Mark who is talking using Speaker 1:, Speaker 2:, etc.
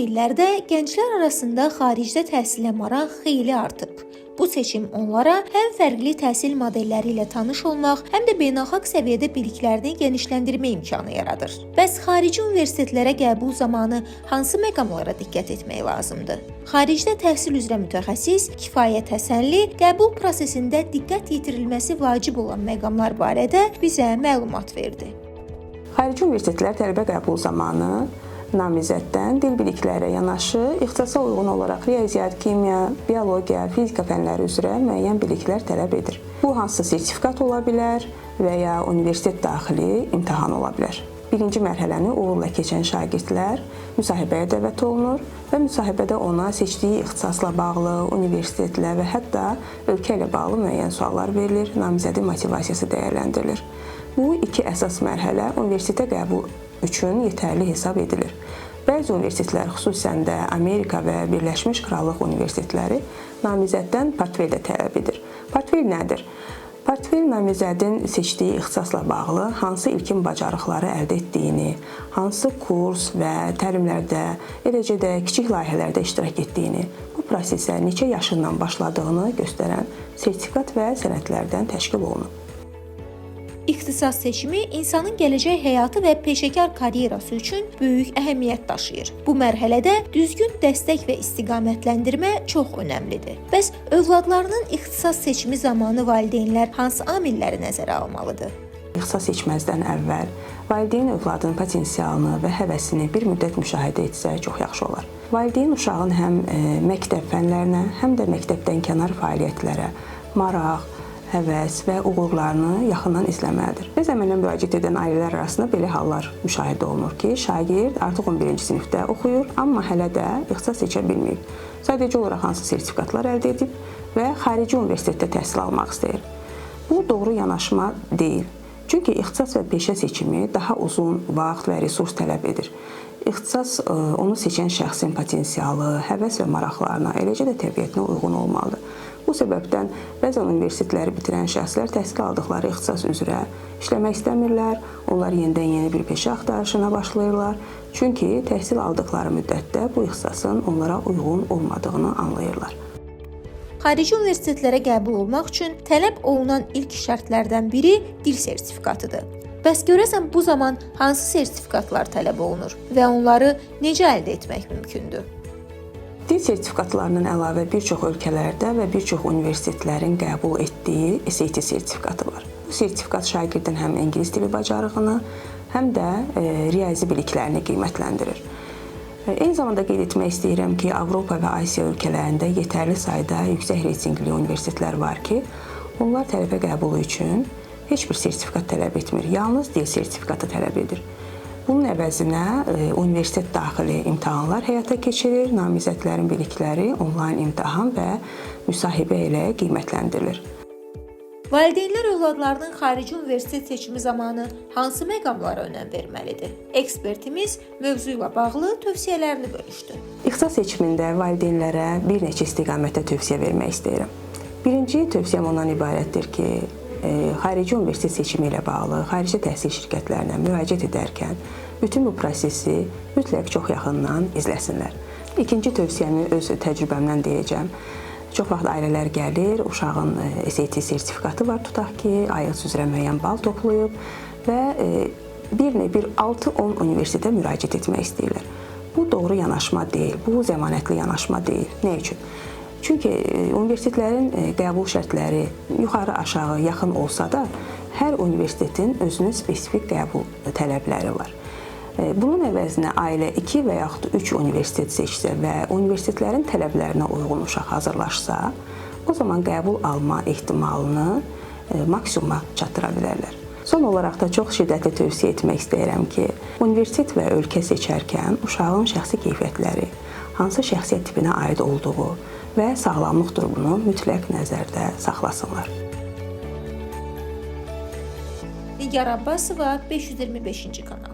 Speaker 1: illərdə gənclər arasında xaricdə təhsilə maraq xeyli artıb. Bu seçim onlara həm fərqli təhsil modelləri ilə tanış olmaq, həm də beynəlxalq səviyyədə biliklərini genişləndirmə imkanı yaradır. Bəs xarici universitetlərə qəbul zamanı hansı məqamlara diqqət etmək lazımdır? Xaricdə təhsil üzrə mütəxəssis Kifayət Həsənli qəbul prosesində diqqət yetirilməsi vacib olan məqamlar barədə bizə məlumat verdi.
Speaker 2: Xarici universitetlər tələbə qəbul zamanı namizəddən dil bilikləri yanaşı ixtisasa uyğun olaraq riyaziyyat, kimya, biologiya, fizika fənləri üzrə müəyyən biliklər tələb edir. Bu hansısa sertifikat ola bilər və ya universitet daxili imtahan ola bilər. Birinci mərhələni uğurla keçən şagirdlər müsahibəyə dəvət olunur və müsahibədə ona seçdiyi ixtisasla bağlı, universitetlə və hətta ölkə ilə bağlı müəyyən suallar verilir, namizədin motivasiyası dəyərləndirilir. Bu iki əsas mərhələ universitetə qəbul üçün yetərli hesab edilir. Bəzi universitetlər, xüsusən də Amerika və Birləşmiş Krallıq universitetləri namizəddən portfel də tələb edir. Portfel nədir? Portfel namizədin seçdiyi ixtisasla bağlı hansı ilkin bacarıqları əldə etdiyini, hansı kurs və təlimlərdə, eləcə də kiçik layihələrdə iştirak etdiyini, bu prosesə neçə yaşından başladığını göstərən sertifikat və sənədlərdən təşkil olunur.
Speaker 1: İxtisas seçimi insanın gələcək həyatı və peşəkar karyerası üçün böyük əhəmiyyət daşıyır. Bu mərhələdə düzgün dəstək və istiqamətləndirmə çox önəmlidir. Bəs övladlarının ixtisas seçimi zamanı valideynlər hansı amilləri nəzərə almalıdır?
Speaker 2: İxtisas seçməzdən əvvəl valideyn övladının potensialını və həvəsini bir müddət müşahidə etsə çox yaxşı olar. Valideyn uşağın həm məktəb fənlərinə, həm də məktəbdən kənar fəaliyyətlərə maraq, həvəs və uğurlarını yaxından izləməlidir. Bizə mənə müraciət edən ailələr arasında belə hallar müşahidə olunur ki, şagird artıq 11-ci sinifdə oxuyur, amma hələ də ixtisas seçə bilməyib. Sadəcə olaraq hansı sertifikatlar əldə edib və xarici universitetdə təhsil almaq istəyir. Bu doğru yanaşma deyil. Çünki ixtisas və peşə seçimi daha uzun vaxt və resurs tələb edir. İxtisas onu seçən şəxsin potensialı, həvəs və maraqlarına, eləcə də təbiətinə uyğun olmalıdır. Bu səbəbdən bəzən universitetləri bitirən şəxslər təhsil aldıqları ixtisas üzrə işləmək istəmirlər, onlar yenidən yeni bir peşə axtarışına başlayırlar. Çünki təhsil aldıqları müddətdə bu ixtisasın onlara uyğun olmadığını anlayırlar.
Speaker 1: Xarici universitetlərə qəbul olmaq üçün tələb olunan ilk şərtlərdən biri dil sertifikatıdır. Bəs görəsən bu zaman hansı sertifikatlar tələb olunur və onları necə əldə etmək mümkündür?
Speaker 2: Dil sertifikatlarından əlavə bir çox ölkələrdə və bir çox universitetlərin qəbul etdiyi SAT sertifikatı var. Bu sertifikat şagirdin həm ingilis dili bacarığını, həm də riyazi biliklərini qiymətləndirir. Eyni zamanda qeyd etmək istəyirəm ki, Avropa və Asiya ölkələrində yetərli sayda yüksək reytinqli universitetlər var ki, onlar tələbə qəbulu üçün heç bir sertifikat tələb etmir, yalnız dil sertifikatı tələb edir. Bunun əvəzinə universitet daxili imtahanlar həyata keçirir, namizədlərin bilikləri onlayn imtahan və müsahibə ilə qiymətləndirilir.
Speaker 1: Valideynlər övladlarının xarici universitet seçimi zamanı hansı məqamlara önəm verməlidir? Ekspertimiz mövzu ilə bağlı tövsiyələrini bölüşdü.
Speaker 2: İxtisas seçimində valideynlərə bir neçə istiqamətdə tövsiyə vermək istəyirəm. Birinci tövsiyəm ondan ibarətdir ki, xarici universitet seçimi ilə bağlı xarici təhsil şirkətlərinə müraciət edərkən bütün bu prosesi mütləq çox yaxından izləsinlər. İkinci tövsiyəmi öz təcrübəmdən deyəcəm. Çox vaxt ailələr gəlir, uşağın SAT sertifikatı var, tutaq ki, IELTS üzrə müəyyən bal toplayıb və bir 6-10 universitetə müraciət etmək istəyirlər. Bu doğru yanaşma deyil, bu zəmanətli yanaşma deyil. Nə üçün? Çünki universitetlərin qəbul şərtləri yuxarı-aşağı yaxın olsa da, hər universitetin özünün spesifik qəbul tələbləri var. Bunun əvəzinə ailə 2 və yaxud 3 universitet seçsə və universitetlərin tələblərinə uyğun uşaq hazırlaşsa, o zaman qəbul alma ehtimalını maksimuma çatdıra bilərlər. Son olaraq da çox şiddətli tövsiyə etmək istəyirəm ki, universitet və ölkə seçərkən uşağın şəxsi keyfiyyətləri, hansı şəxsiyyət tipinə aid olduğu və sağlamlıq durumunu mütləq nəzərdə saxlasınlar.
Speaker 1: Nigar Abbasova, 525-ci kanal.